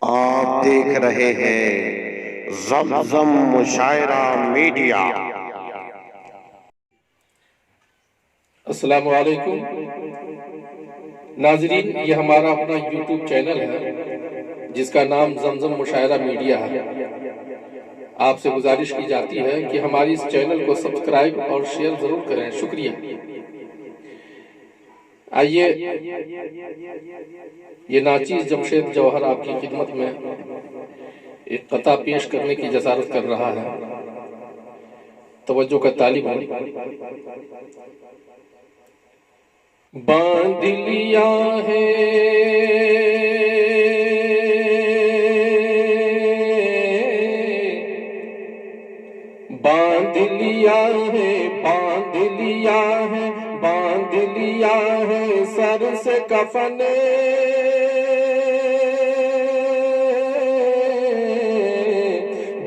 آپ دیکھ رہے ہیں زمزم مشاعرہ میڈیا۔ السلام علیکم ناظرین، یہ ہمارا اپنا یوٹیوب چینل ہے جس کا نام زمزم مشاعرہ میڈیا ہے۔ آپ سے گزارش کی جاتی ہے کہ ہماری اس چینل کو سبسکرائب اور شیئر ضرور کریں۔ شکریہ۔ آئیے یہ ناچیز جمشید جوہر آپ کی خدمت میں ایک قطعہ پیش کرنے کی جسارت کر رہا ہے۔ توجہ کا طالب ہوں۔ باندھ لیا ہے باندھ لیا ہے باندھ لیا ہے باندھ لیا ہے سر سے کفن،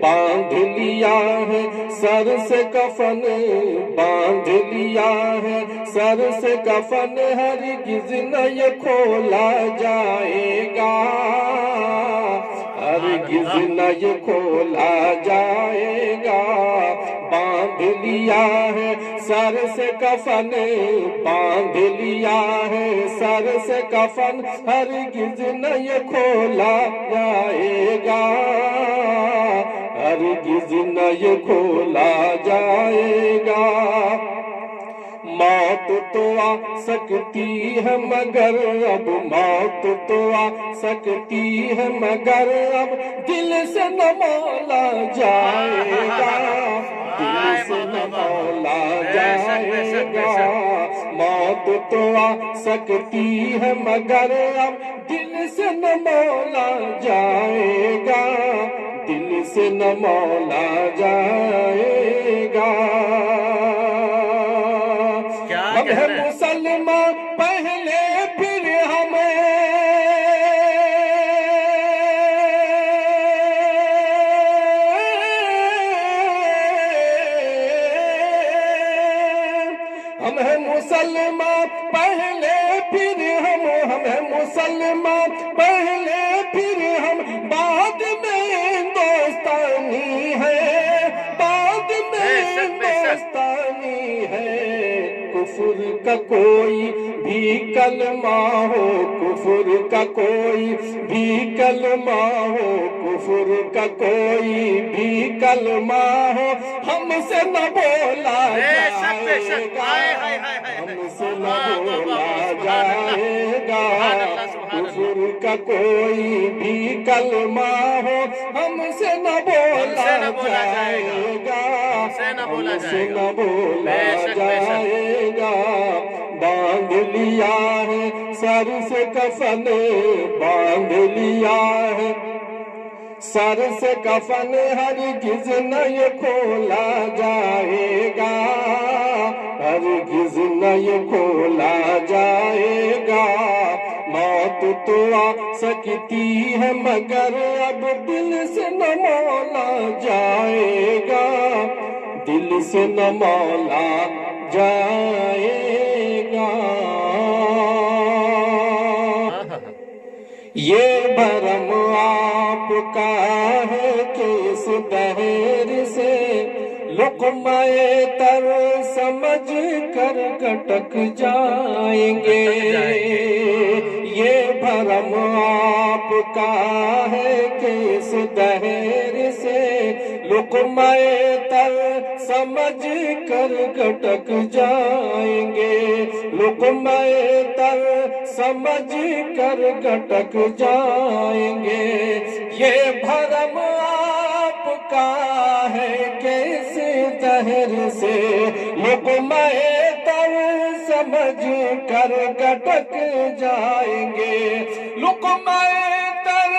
باندھ لیا ہے سر سے کفن، باندھ لیا ہے سر سے کفن، ہرگز نہ یہ کھولا جائے گا، ہرگز نہ یہ کھولا جائے گا۔ باندھ لیا ہے سر سے کفن، باندھ لیا ہے سر سے کفن، ہرگز نہ یہ کھولا جائے گا، ہرگز نہ یہ کھولا جائے گا۔ موت تو آ سکتی ہے مگر اب، موت تو آ سکتی ہے مگر اب دل سے نہ مولا جائے گا، دل سے نہ مولا جائے گا۔ موت تو آ سکتی ہے مگر اب دل سے نہ مولا جائے گا، دل سے نہ مولا جائے گا۔ ہم ہیں مسلمان پہلے پھر ہمیں، ہم ہیں مسلمان پہلے پھر ہم ہیں مسلمان پہلے پھر ہم، بعد میں ہندوستانی ہے، بعد میں ہندوستانی ہے۔ کفر کا کوئی بھی کلمہ ہو، کفر کا کوئی بھی کلمہ ہو، کفر کا کوئی بھی کلمہ ہو، ہم سے نہ بولا جائے گا، ہم سے نہ بولا جائے گا۔ کفر کا کوئی بھی کلمہ ہو، ہم سے نہ بولا جائے گا، ہم سے نہ بولا جائے گا۔ باندھ لیا ہے سر سے کفن، باندھ لیا ہے سر سے کفن، ہرگز نہ یہ کھولا جائے گا، ہرگز نہ یہ کھولا جائے گا۔ موت تو آ سکتی ہے مگر اب دل سے نہ مولا جائے گا، دل سے نہ مولا جائے گا۔ یہ بھرم آپ کا ہے کہ اس دہر سے لقمہ تر سمجھ کر گٹک جائیں گے، یہ بھرم آپ کا ہے کہ اس دہر سے لقمہ تر سمجھ کر گٹک جائیں گے، لقمہ تر سمجھ کر گٹک جائیں گے۔ یہ بھرم آپ کا ہے کہ اس دہر سے لقمہ تر سمجھ کر گٹک جائیں گے، لقمہ تر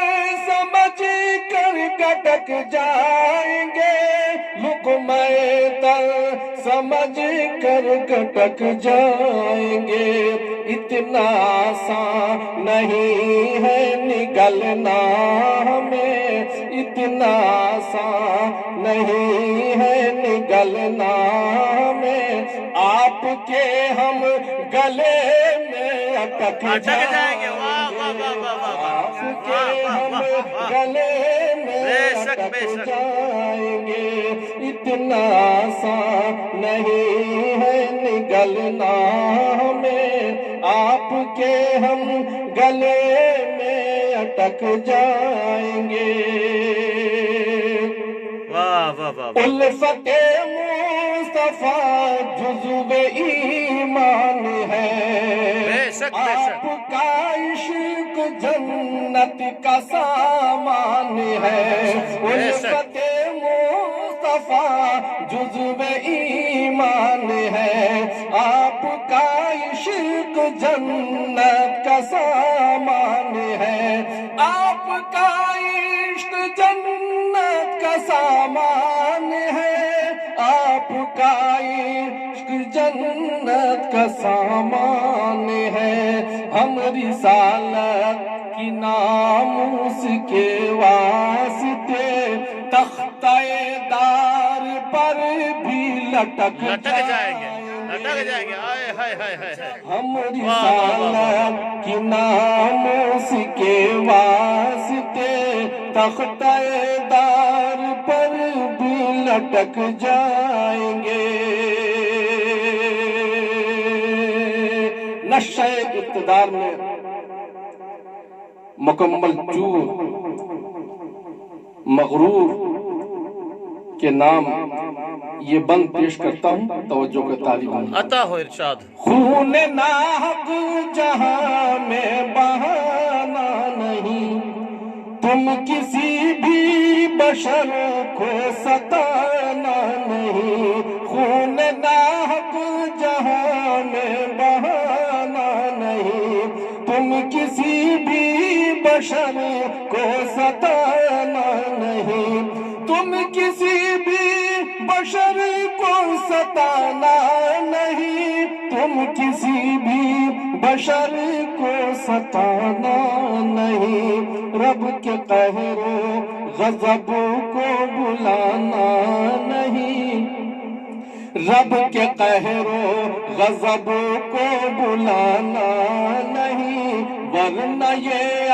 سمجھ کر گٹک جائیں گے، لقمہ تر سمجھ کر گٹک جائیں گے۔ اتنا آسان نہیں ہے نگلنا ہمیں، اتنا آسان نہیں ہے نگلنا ہمیں، آپ کے ہم گلے میں اٹک جائیں گے، آپ کے ہم گلے میں اٹک جائیں گے. اتنا آسان نہیں ہے نگلنا ہمیں آپ کے ہم گلے میں اٹک جائیں گے. الفت مصطفیٰ جزو ایمان ہے. آپ کا عشق جنت کا سامان ہے. الفت مصطفیٰ جزو ایمان ہے. آپ کا عشق جنت کا سامان ہے. آپ کا عشق جنت کا سامان ہے. آپ کا عشق جنت کا سامان ہے. ہم رسالت کی ناموس کے واسطے تختہ دار پر بھی لٹک جائیں گے. ہم رسالت کی ناموس کے واسطے تختہ دار پر بھی لٹک جائیں گے. نشہ اقتدار میں مکمل چور مغرور کے نام یہ بند پیش کرتا ہوں. توجہ کا طالب عطا ہو ارشاد. خون ناحق جہاں میں بہانا نہیں. تم کسی بھی بشر کو ستانا نہیں. خون ناحق جہاں میں بہانا نہیں. تم کسی بھی بشر کو ستانا نہیں. تم کسی بھی بشر کو ستانا نہیں. تم کسی بھی بشر کو ستانا نہیں. رب کے قہر و غضب کو بلانا نہیں. رب کے قہر و غضب کو بلانا نہیں. ورنہ یہ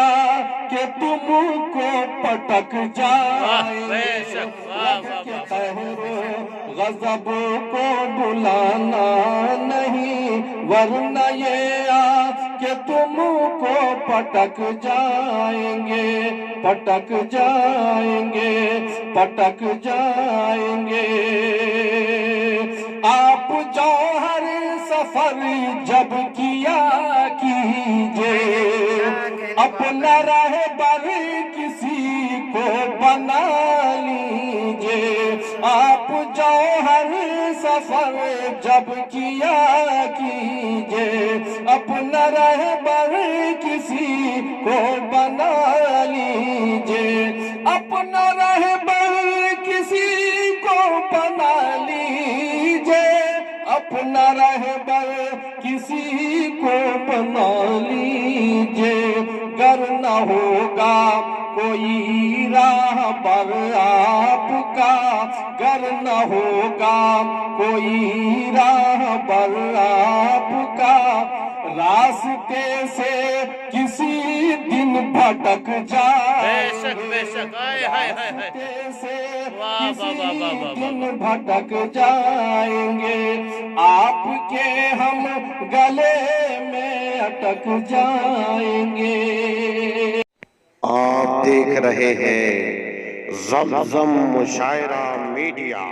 کہ تم کو پٹک جائے. رب کے قہر و غضب کو بلانا نہیں. ورنہ یہ کہ تم کو پٹک جائیں گے. پٹک جائیں گے. پٹک جائیں گے. آپ جوہر سفر جب کیا کیجئے. اپنا رہبر کسی کو بنا لیجئے. آپ جوہر سفر جب کیا کیجئے. اپنا رہبر کسی کو بنا لیجئے. اپنا رہبر کسی کو بنا لیجئے. اپنا رہبر کسی کو بنا لیجئے. گر نہ ہوگا کوئی راہ پر آپ کا. گر نہ ہوگا کوئی راہ پر آپ کا. راستے سے کسی دن بھٹک جائے. بے شک راستے سے کسی دن بھٹک جائیں گے. آپ کے ہم گلے میں اٹک جائیں گے. آپ دیکھ رہے ہیں زمزم مشاعرہ میڈیا.